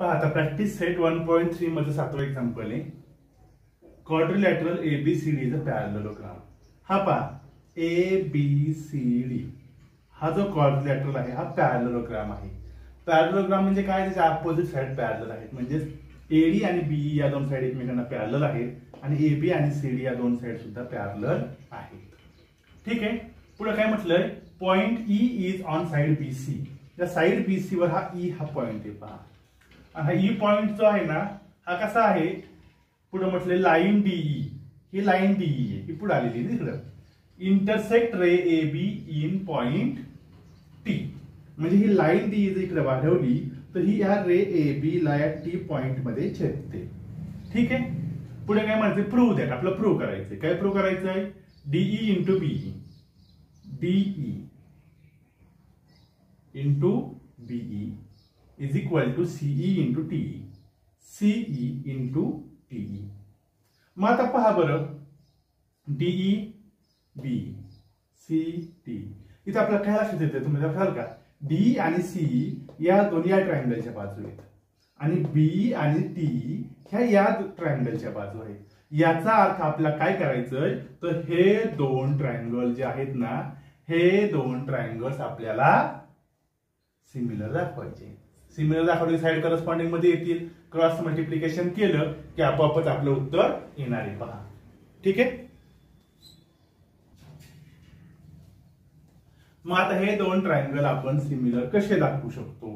पहा आता practice set 1.3 मध्ये 7वं एक्झाम्पल आहे. Quadrilateral ABCD is a parallelogram. हा पहा ABCD हा जो क्वाड्रिलॅटरल आहे हा पॅरलेलोग्राम आहे. पॅरलेलोग्राम म्हणजे काय, त्याच्या अपोजिट साइड पॅरलल आहेत. म्हणजे AD आणि BE या दोन साइड एकमेकांना पॅरलल आहेत आणि AB आणि CD या दोन साइड सुद्धा पॅरलल आहेत. ठीक आहे. पुढे काय म्हटलंय, point E is on side BC. या साइड BC वर हा E हा पॉइंट आहे पहा. आणि हा E पॉइंट जो आहे ना हा कसा आहे, पुढे म्हटले लाईन DE, ही लाईन DE आहे, ही पुढे आलेली आहे इकडे. Intersect ray AB in point T. म्हणजे ही लाईन DE जर इकडे वाढवली तर ही या रे AB ला या T पॉइंट मध्ये छेदते. ठीक आहे. पुढे काय म्हणायचं, प्रूव्ह दॅट. आपलं प्रूव्ह करायचंय. काय प्रूव्ह करायचंय, DE into BE, DE into BE is equal to CE into TE, CE into TE. मग आता पहा बरं, DE BE CT इथे आपल्याला काय लक्षात येते, तुम्ही लक्षात का, DE आणि CE या दोन्ही या ट्रायंगलच्या बाजू आहेत आणि BE आणि TE ह्या या ट्रायंगलच्या बाजू आहेत. याचा अर्थ आपल्याला काय करायचंय, तर हे दोन ट्रायंगल जे आहेत ना, हे दोन ट्रायंगल्स आपल्याला सिमिलर दाखवायचे. सिमिलर दाखवले साइड करस्पॉन्डिंग मध्ये येतील. क्रॉस मल्टिप्लिकेशन केलं की आपोआपच आपलं उत्तर येणार आहे पहा. ठीक आहे. मग आता हे दोन ट्रायंगल आपण सिमिलर कसे दाखवू शकतो,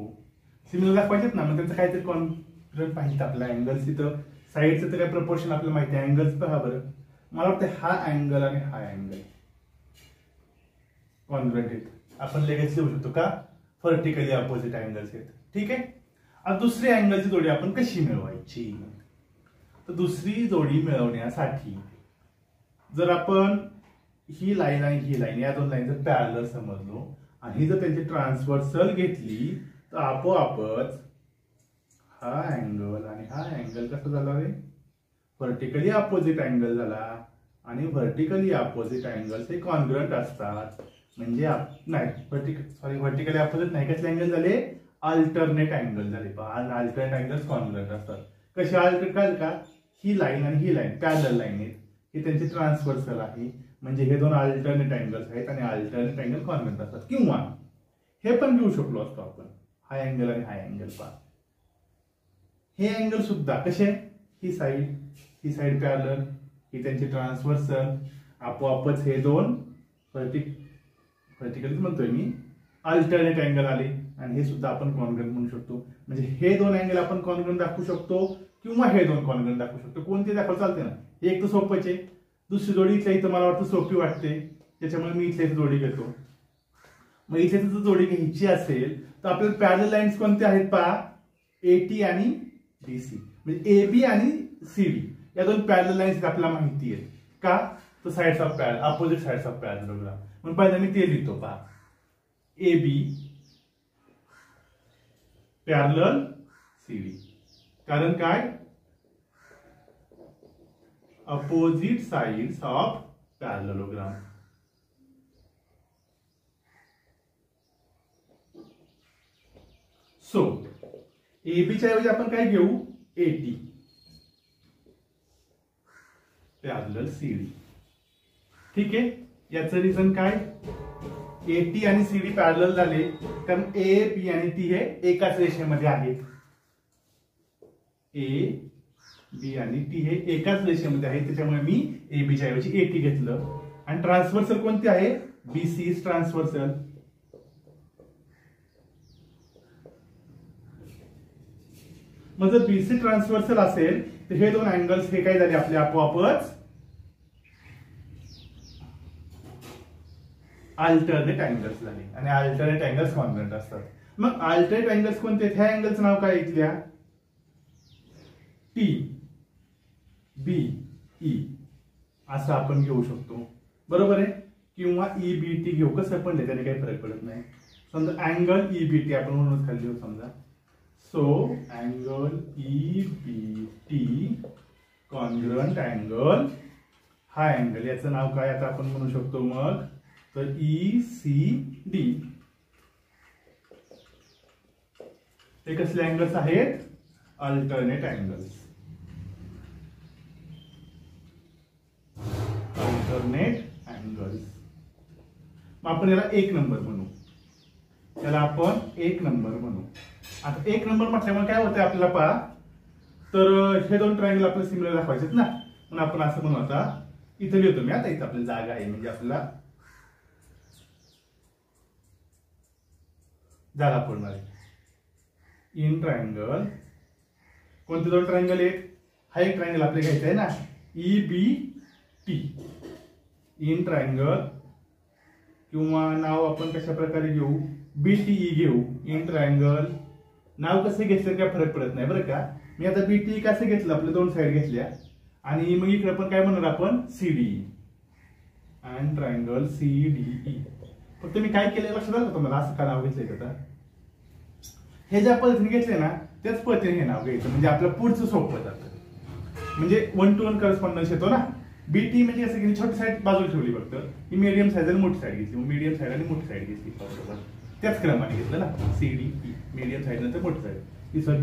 सिमिलर दाखवायचेत ना, मग त्यांचं काहीतरी कॉन्ग्रुएंट पाहिजे आपल्याला. अँगल्स इथं साईडचं तर काय प्रपोर्शन आपल्याला माहिती आहे. अँगल्स पहा बरं, मला वाटतं हा अँगल आणि हा अँगल कॉन्ग्रुएंट आहेत. आपण लगेच लिहू शकतो का, व्हर्टिकली अपोजिट अँगल्स आहेत. ठीक आहे. आता दुसरी अँगलची जोडी आपण कशी मिळवायची, तर दुसरी जोडी मिळवण्यासाठी जर आपण ही लाईन आणि ही लाईन या दोन लाईन जर पॅरलल समजलो आणि जर त्यांची ट्रान्सव्हर्सल घेतली तर आपोआपच हा अँगल आणि हा अँगल कसा झाला रे, व्हर्टिकली अपोजिट अँगल झाला. आणि व्हर्टिकली अपोजिट अँगल्स हे कॉन्ग्रुएंट असतात. म्हणजे नाही, व्हर्टिकली अपोजिट नाही, कसले अँगल झाले, अल्टरनेट अँगल झाले. अल्टरनेट अँगल्स कॉन्ग्रुएंट असतात. कसे अल्टरनेट काय का, ही लाईन आणि ही लाईन पॅरलल लाईन आहेत, ही त्यांची ट्रान्सव्हर्सल आहे. म्हणजे हे दोन अल्टरनेट अँगल्स आहेत आणि अल्टरनेट अँगल कॉन्ग्रुएंट असतात. किंवा हे पण घेऊ शकलो असतो आपण, हा अँगल आणि हा अँगल पहा. हे अँगल सुद्धा कसे, ही साइड पॅरलल, ही त्यांची ट्रान्सव्हर्सल, आपोआपच हे दोन व्हर्टिकली म्हणतोय मी, अल्टरनेट अँगल आले आणि हे सुद्धा आपण कॉन्ग्रुएंट म्हणू शकतो. म्हणजे हे दोन अँगल आपण कॉन्ग्रुएंट दाखवू शकतो किंवा हे दोन कॉन्ग्रुएंट दाखवू शकतो. कोणते दाखवू चालते ना, एक तर सोपंच आहे. दुसरी जोडी इथल्या इथं मला वाटतं सोपी वाटते, त्याच्यामुळे मी इथल्या इथं जोडी घेतो. मग इथल्या इथं जोडी घ्यायची असेल तर आपल्याला पॅरलल लाईन्स कोणत्या आहेत पहा, AT आणि BC. म्हणजे AB आणि CD या दोन पॅरलल लाईन्स आपल्याला माहिती आहेत का, तर sides of parallel, opposite sides of parallelogram. म्हणून पहिल्यांदा मी ते लिहितो पहा, AB पॅरलल CD. कारण काय, opposite sides of parallelogram. So AB च्या ऐवजी आपण काय घेऊ, AT पॅरलल CD. ठीक आहे. याचं रिझन काय, AT आणि CD पॅरलल झाले कारण A, B आणि T हे एकाच रेषेमध्ये आहेत. A, B आणि T हे एकाच रेषेमध्ये आहेत, त्याच्यामुळे मी AB च्या ऐवजी AT घेतलं. आणि ट्रान्सव्हर्सल कोणती आहे, BC इज ट्रान्सव्हर्सल. मग जर BC ट्रान्सव्हर्सल असेल तर हे दोन अँगल्स हे काय झाले आपले आपोआपच अल्टरनेट अँगल्स झाले आणि अल्टरनेट अँगल्स कॉन्ग्रुएंट असतात. मग अल्टरनेट अँगल्स कोणते, ह्या अँगलचं नाव काय इथल्या, TBE असं आपण घेऊ शकतो. बरोबर आहे. किंवा EBT घेऊ, कसं पण त्याने काही फरक पडत नाही. समजा अँगल EBT आपण म्हणूनच खाली घेऊ समजा. So angle EBT congruent angle, हा अँगल याचं नाव काय आता आपण म्हणू शकतो मग, तर ECD. हे कसले अँगल्स आहेत, अल्टरनेट अँगल्स. Alternate angles. मग आपण याला 1 नंबर म्हणू. त्याला आपण 1 नंबर म्हणू. आता 1 नंबर म्हटल्यामुळे काय होतंय आपल्याला पहा, तर हे दोन ट्रायंगल आपल्याला सिमिलर दाखवायचे ना, म्हणून आपण असं म्हणू. आता इथे लिहितो मी. आता इथं आपली जागा आहे, म्हणजे आपल्याला जागा पडणार आहे. इन ट्रायंगल कोणते दोन ट्रायंगल आहेत? हा एक ट्रायंगल आपल्याला घ्यायचा आहे ना, EBT. इन ट्रायंगल किंवा नाव आपण कशा प्रकारे घेऊ, BTE घेऊ. इन ट्रायंगल नाव कसं घेतलं काय फरक पडत नाही बरं का. मी आता BTE कसं घेतलं, आपल्या दोन साइड घेतल्या, आणि मग इकडे पण काय म्हणणार आपण, CDE. And triangle CDE. फक्त मी काय केलं लक्षात आलं का तुम्हाला, असं का नाव घेतलंय आता. हे ज्या पद्धतीने घेतले ना त्याच पद्धतीने हे नाव घ्यायचं, म्हणजे आपलं पुढचं सोपं जातं. म्हणजे 1 to 1 करस्पॉन्डन्स येतो ना. BT म्हणजे असं की छोटी साईड बाजूला ठेवली, फक्त ही मीडियम साईज आणि मोठी साईड घेतली, मीडियम साईड आणि मोठी साईड घेतली, त्याच क्रमाने घेतलं ना. CDE मीडियम साईड नंतर मोठी साईड,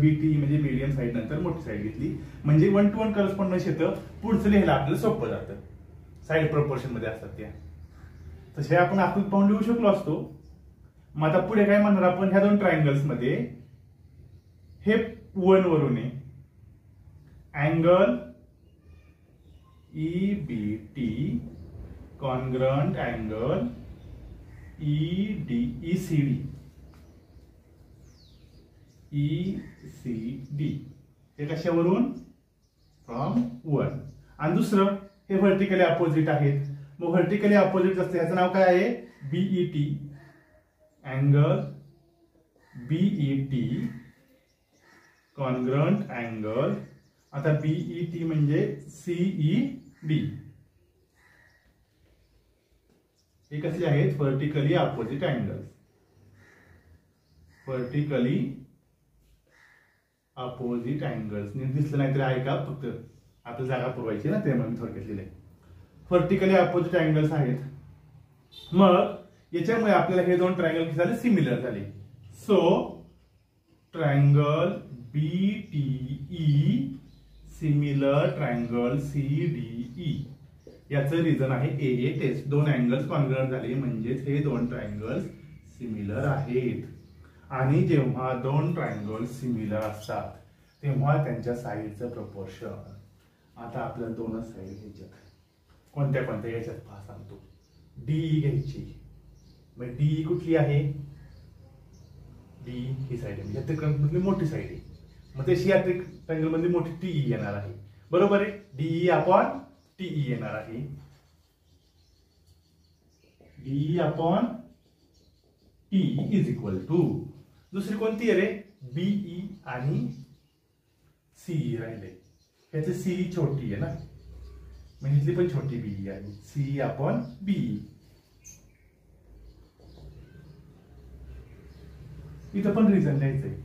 BT म्हणजे मीडियम साईड नंतर मोठी साईड घेतली, म्हणजे 1 to 1 करस्पॉन्डन्स येतं. पुढचं लिहायला आपल्याला सोपं जातं, साईड प्रोपोर्शन मध्ये असतात त्या. तसे आपण आकृती पाहून लिहू शकलो असतो. मग आता पुढे काय म्हणणार आपण, ह्या दोन ट्रायंगल्स मध्ये हे 1 वरून आहे. Angle EBT congruent angle ECD. हे कशावरून, फ्रॉम 1. आणि दुसरं हे व्हर्टिकली अपोजिट आहेत. मग व्हर्टिकली अपोजिट असते, ह्याचं नाव काय आहे, BET. Angle BET congruent angle. आता BET म्हणजे CED. हे कसले आहेत, vertically opposite angles. Vertically opposite angles दिसलं नाही तरी आहे का, फक्त आपली जागा पुरवायची ना, ते म्हणून थोडक्यात लिहिले. व्हर्टिकली अपोजिट अँगल्स आहेत. मग याच्यामुळे आपल्याला हे दोन ट्रायंगल किती झाले, सिमिलर झाले. So triangle BTE similar triangle CDE. याचं रिझन आहे AA टेस्ट. दोन अँगल्स कॉन्ग्रंट झाले, म्हणजेच हे दोन ट्रायंगल्स सिमिलर आहेत. आणि जेव्हा दोन ट्रायंगल सिमिलर असतात तेव्हा त्यांच्या साईडचं प्रपोर्शन. आता आपल्याला दोनच साईड घ्यायच्यात. कोणत्या कोणत्या याच्यात पहा सांगतो. DE घ्यायची. मग DE कुठली आहे, DE ही साईड आहे, म्हणजे त्रिकोणामधली मोठी साईड आहे. मग तशी या ट्रायंगल मधली मोठी TE येणार आहे, बरोबर आहे. DE अपॉन TE येणार आहे. DE upon TE is equal to दुसरी कोणती आहे रे, BE आणि CE राहिले. ह्याची CE छोटी आहे ना, म्हणजे इथली पण छोटी BE आहे. CE upon BE. इथं पण रिझन लिहायचंय.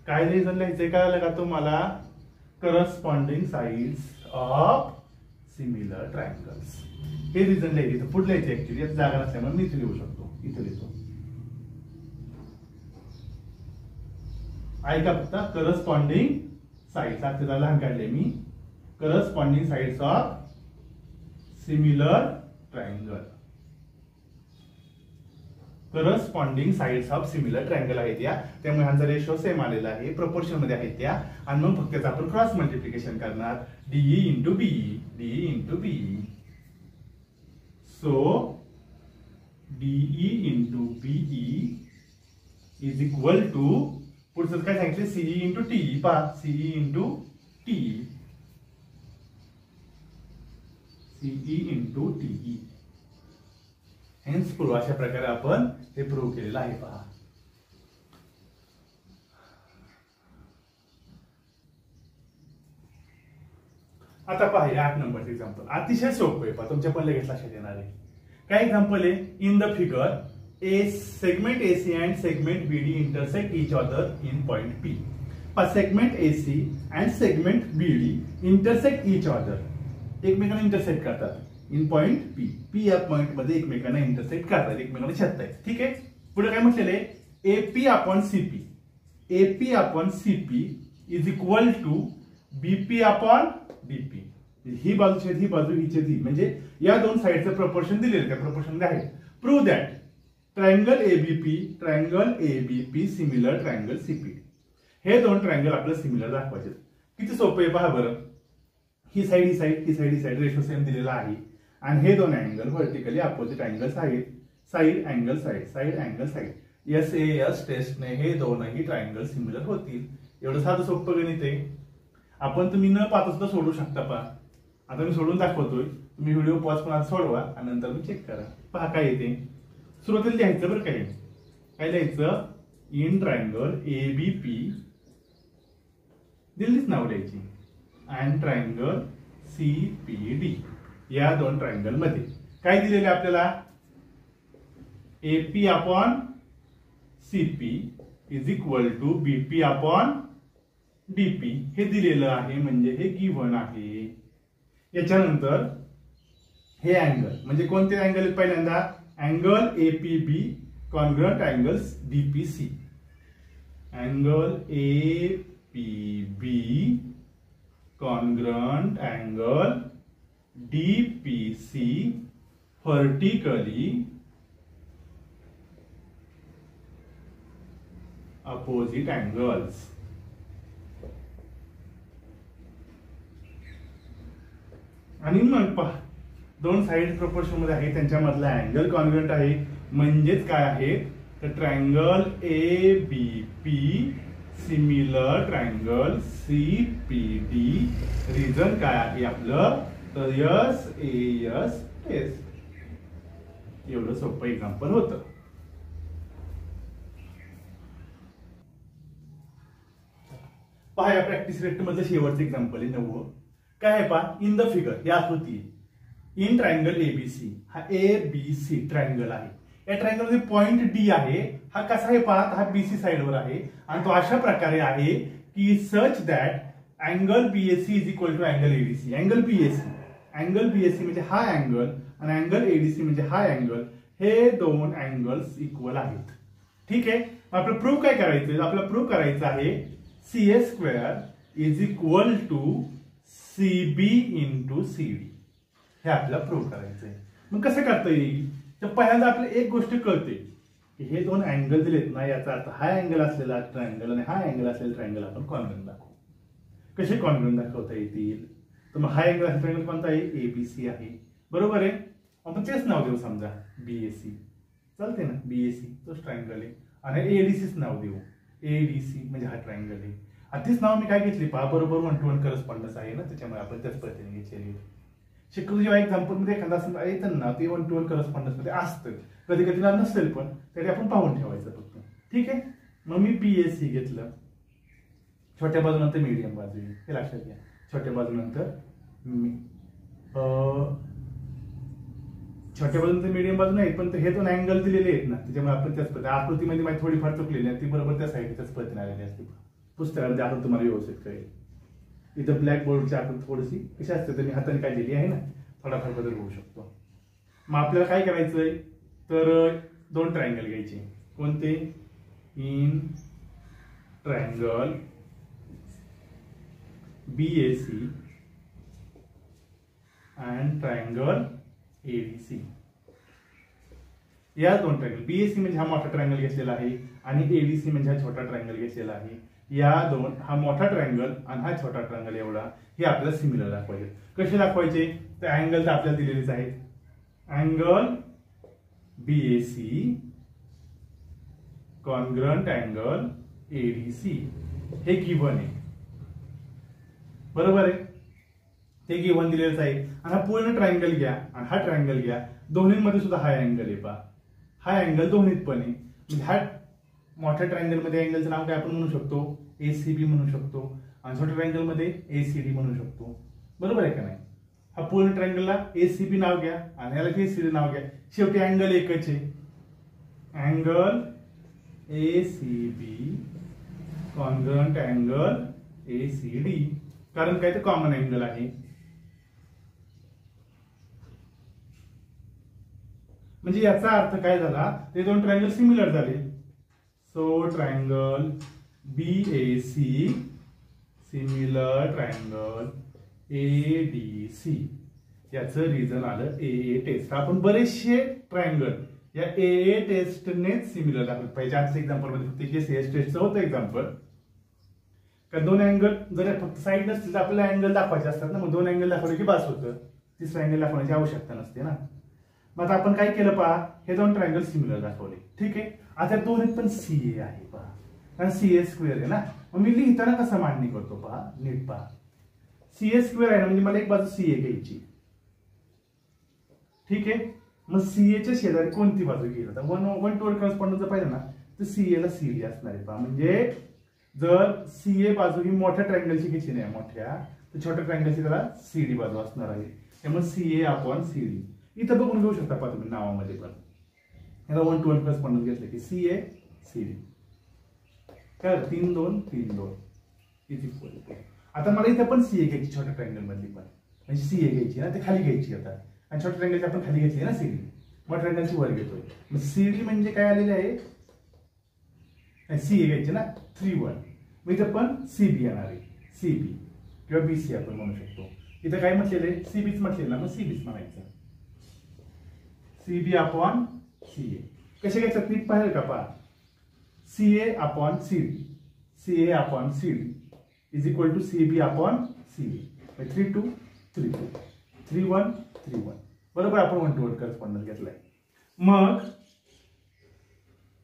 काय रिझन लिहायचंय काय लगा तुम्हाला, corresponding sides of similar triangles. हे रिझन लिहायचे. इथं पुढे लिहायचे ऍक्च्युली, यात जागा नसल्यामुळे मी इथे लिहू शकतो. इथे लिहितो ऐका फक्त. करस्पॉन्डिंग साइड्स आता लहान काढले मी. Corresponding sides of similar triangle. Corresponding sides of similar triangle आहेत या, त्यामुळे ह्यांचा रेशो सेम आलेला आहे, प्रपोर्शन मध्ये आहेत त्या. आणि मग फक्त आपण क्रॉस मल्टिप्लिकेशन करणार, DE into BE, DE into BE. So DE into BE is equal to, पुढचं काय सांगितलं, CE इंटू TE. पहा, CE into TE, CE into TE. Hence prove. अशा प्रकारे आपण हे प्रूव्ह केलेलं आहे. पहा, आता पहा 8 नंबरचं एक्झाम्पल अतिशय सोपं आहे. पहा, तुमच्या पण लगेच लक्षात येणार आहे. काय एक्झाम्पल आहे, in the figure A segment AC and segment BD intersect each other in point P. पहा, segment AC and segment BD intersect each other, एकमेकांना इंटरसेक्ट करतात इन पॉइंट P या पॉइंट मध्ये एकमेकांना इंटरसेक्ट करतात, एकमेकांना छेदतात. ठीक आहे. पुढे काय म्हटलेलं आहे, AP upon CP, AP upon CP is equal to BP upon DP. ही बाजू छेद ही बाजू ही छेद ही, म्हणजे या दोन साइडचं प्रपोर्शन दिलेलं त्या प्रपोर्शन मध्ये आहे. Prove that triangle ABP similar triangle CPD. हे दोन ट्रायंगल आपल्याला सिमिलर दाखवायचे. किती सोपं आहे पहा बरं. ही साइड ही साइड ही साइड ही साइड रेशो सेम दिलेला आहे आणि हे दोन अँगल व्हर्टिकली अपोजिट अँगल्स आहेत. Side angle side side angle side SAS टेस्टने हे दोनही ट्रायंगल सिमिलर होतील. एवढं साधं सोपं गणित आहे. आपण तुम्ही न पाहता सुद्धा सोडू शकता. पहा आता मी सोडून दाखवतोय. तुम्ही व्हिडिओ पॉज करून सोडवा आणि नंतर मी चेक करा. पहा काय येते. सुरुवातीला लिहायचं बरं काय काय लिहायचं. इन ट्रायंगल ABP दिल्लीच नाव द्यायची अँड ट्रायंगल CPD. या दोन ट्रायंगल मध्ये काय दिलेले आपल्याला. AP upon CP is equal to BP upon DP हे दिलेलं आहे. म्हणजे हे गिव्हन आहे. याच्यानंतर हे अँगल म्हणजे कोणते अँगल आहेत. पहिल्यांदा angle APB congruent angle DPC. Angle APB congruent angle DPC vertically opposite angles. आणि मग पहा दोन साइड प्रोपोर्शन मध्ये आहे त्यांच्यामधला अँगल कॉन्ग्रंट आहे. म्हणजेच काय आहे तर triangle ABP similar triangle CPD. Reason काय आहे आपलं तर SAS टेस्ट. एवढं सोपं एक्झाम्पल होतं. पहा या प्रॅक्टिस रेट मधलं शेवटचं एक्झाम्पल आहे 9. काय आहे पहा. इन द फिगर ही आकृती इन ट्रायंगल ABC हा ABC ट्रायंगल आहे. या ट्रायंगल मध्ये पॉइंट D आहे. हा कसा आहे पहा हा BC साइडवर आहे आणि तो अशा प्रकारे आहे की such that angle BAC is equal to angle ADC. Angle BAC म्हणजे हा अँगल आणि अँगल ADC म्हणजे हा अँगल. हे दोन अँगल्स इक्वल आहेत. ठीक आहे. आपल्याला प्रूव्ह काय करायचं. आपल्याला प्रूव्ह करायचं आहे CA square is equal to CB into CD. हे आपल्याला प्रूव्ह करायचंय. मग कसं करता येईल तर पहिल्यांदा आपल्याला एक गोष्ट कळते की हे दोन अँगल दिलेत ना याचा अर्थ हा अँगल असलेला ट्रायंगल आणि हा अँगल असलेला ट्रायंगल आपण कॉन्ग्रंट दाखवू. कसे कॉन्ग्रंट दाखवता येतील तर मग हा अँगल असलेला ट्रायंगल कोणता आहे ABC आहे. बरोबर आहे. आपण तेच नाव देऊ समजा BAC. चालते ना. BAC तोच ट्रायंगल आहे आणि ADCच नाव देऊ. ADC म्हणजे हा ट्रायंगल आहे. आधीच नाव मी काय घेतली पहा बरोबर 1-to-1 करस्पॉन्डन्स आहे ना त्याच्यामुळे आपण त्याच पद्धतीने घेतलेली. शक्यतो जेव्हा एक्झाम्पल मध्ये एखादा असं येतं ना ते 1-to-1 करस्पॉन्डन्स मध्ये असतं. कधी कधी नसेल पण तरी आपण पाहून ठेवायचं फक्त. ठीक आहे. मग मी BAC घेतलं. छोट्या बाजूनंतर मीडियम बाजू हे लक्षात घ्या. छोट्या बाजूनंतर छोट्या बाजूनंतर मीडियम बाजू नाही पण हे दोन अँगल दिलेले आहेत ना त्याच्यामुळे आपण त्याच पद्धतीने आकृतीमध्ये माझी थोडीफार चुकलेली आहे ती बरोबर त्या साईड त्याच पद्धतीने आलेली असते. पुस्तकामध्ये आपण तुम्हाला व्यवस्थित कळेल. इथं ब्लॅक बोर्डची आकृती थोडीशी कशी असते तर मी हाताने काय दिली आहे ना थोडाफार बदल होऊ शकतो. मग आपल्याला काय करायचंय तर दोन ट्रायंगल घ्यायचे. कोणते. In triangle BAC and triangle ADC. या दोन ट्रायंगल BAC म्हणजे हा मोठा ट्रायंगल घेतलेला आहे आणि ADC म्हणजे हा छोटा ट्रायंगल घेतलेला आहे. या दोन हा मोठा ट्रायंगल आणि हा छोटा ट्रायंगल एवढा हे आपल्याला सिमिलर दाखवायचे. कसे दाखवायचे तर अँगल तर आपल्याला दिलेलेच आहेत. Angle BAC congruent angle ADC हे गिव्हन आहे. बरोबर आहे. ते गिव्हन दिलेलंच आहे आणि हा पूर्ण ट्रायंगल घ्या आणि हा ट्रायंगल घ्या. दोन्हीमध्ये सुद्धा हा अँगल आहे पहा. हा अँगल दोन्हीत पण आहे. म्हणजे हा मोठ्या ट्रायंगल मध्ये अँगलचं नाव काय आपण म्हणू शकतो ACB म्हणू शकतो आणि छोट्या ट्रायंगल मध्ये ACD म्हणू शकतो. बरोबर आहे का नाही. हा पूर्ण ट्रायंगलला ACB नाव घ्या आणि याला ACD नाव घ्या. शेवटी अँगल एकच आहे. Angle ACB congruent angle ACD कारण काय तर कॉमन अँगल आहे. म्हणजे याचा अर्थ काय झाला ते दोन ट्रायंगल सिमिलर झाले. So triangle BAC similar triangle ADC याचं रिझन आलं AA टेस्ट. आपण बरेचसे ट्रायंगल या AA टेस्टने सिमिलर दाखवले पाहिजे. आजच्या एक्झाम्पल मध्ये फक्त CS टेस्टचं होतं एक्झाम्पल. कारण दोन अँगल जर फक्त साईड नसतील तर आपल्याला अँगल दाखवायचे असतात ना, मग दोन अँगल दाखवले की बास होतं, तिसरा अँगल दाखवण्याची आवश्यकता नसते ना. मग आता आपण काय केलं पहा, हे दोन ट्रायंगल सिमिलर दाखवले. ठीक आहे, आता दोन्हीत पण CA आहे पहा, कारण CA स्क्वेअर आहे ना. मग मी लिहिताना कसं मांडणी करतो पहा, नीट पहा. CA स्क्वेअर आहे ना, म्हणजे मला एक बाजू CA घ्यायची. ठीक आहे, मग CA च्या शेजारी कोणती बाजू घेईल, आता 1 to 1 करस्पॉन्डन्स जर पाहिलं ना तर CA ला CD असणार आहे पहा. म्हणजे जर CA बाजू ही मोठ्या ट्रायंगलची घेतली नाही मोठ्या, तर छोट्या ट्रायंगलची त्याला CD बाजू असणार आहे. त्यामुळे CA/CD इथं बघून घेऊ शकता पहा तुम्ही नावामध्ये पण. याला 1 to 1 करस्पॉन्डन्स घेतलं की CA CD काय 3 2 3 2 इज इक्वल. आता मला इथे पण CA घ्यायची छोट्या ट्रायंगल मधली पण, म्हणजे CA घ्यायची ना, ते खाली घ्यायची आता, आणि छोट्या ट्रायंगलची आपण खाली घेतली ना CD, मोठ्या ट्रायंगलची वर घेतोय. मग CD म्हणजे काय आलेले आहे, CA घ्यायची ना 3 1. मग इथं पण CB येणार आहे, CB किंवा BC आपण म्हणू शकतो. इथं काय म्हटलेलं आहे, CBच म्हटलेलं ना, मग CBच म्हणायचं. CB/CA कसे घ्यायचं नीट पाहिलं का पहा. CA/CD, CA/CD is equal to CB/CA. 3 2 3 2 3 1 3 1 बरोबर. आपण 1 to 1 करस्पॉन्डन्स घेतलाय. मग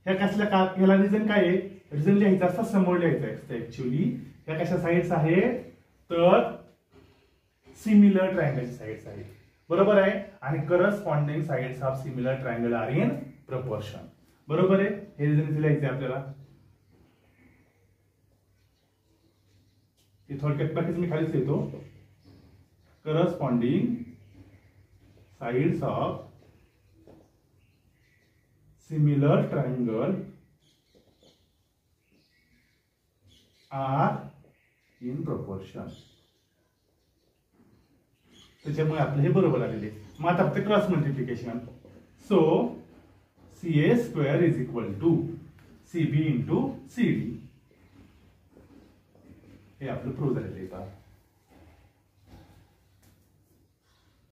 ह्या कसल्या का, ह्याला रिझन काय आहे, रिझन लिहायचं असं समोर लिहायचं आहे ऍक्च्युअली. ह्या कशा साईड्स आहेत, तर सिमिलर ट्रायंगलची साईड्स आहेत, बरोबर आहे. आणि corresponding sides of similar triangle are in proportion, बरोबर आहे. हे रिझन लिहायचं आपल्याला. थोडक्यात बाकीच मी खालीच लिहितो. Corresponding sides of similar triangle are in proportion. त्याच्यामुळे आपलं हे बरोबर आलेले. मग आता फक्त cross multiplication. So CA square is equal to CB into CD हे आपलं प्रूव्ह झालेलं आहे.